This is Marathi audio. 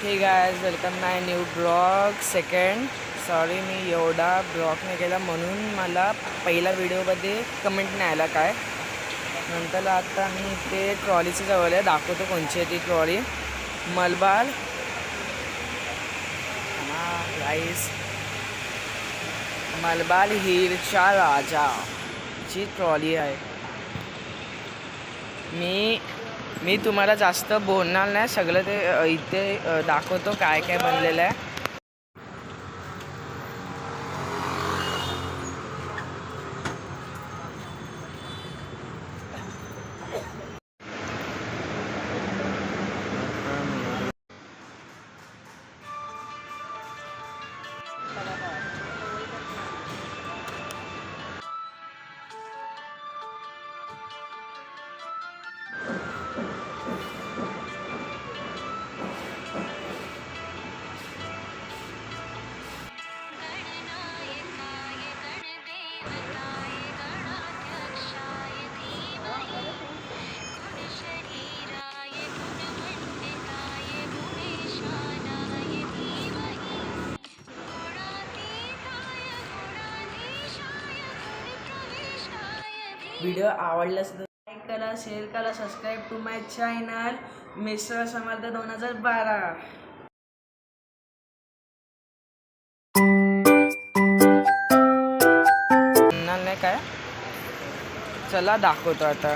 हे गायज वेलकम माय न्यू ब्लॉग सेकंड. सॉरी मी एवढा ब्लॉग नाही केला म्हणून मला पहिला व्हिडिओमध्ये कमेंट नाही आला काय. नंतर आता मी ते ट्रॉलीची जवळ आहे, दाखवतो कोणची आहे ती ट्रॉली. मलबार राईस मलबार हिलच्या राजाची ट्रॉली आहे. मी तुम्हाला जास्त बोलणार नाही, सगळं ते इथे दाखवतो काय काय बनलेलं आहे. व्हिडिओ आवडल्यास लाईक करा, शेअर करा, subscribe to my channel mister Samarth 2012. नाही काय, चला दाखवतो आता.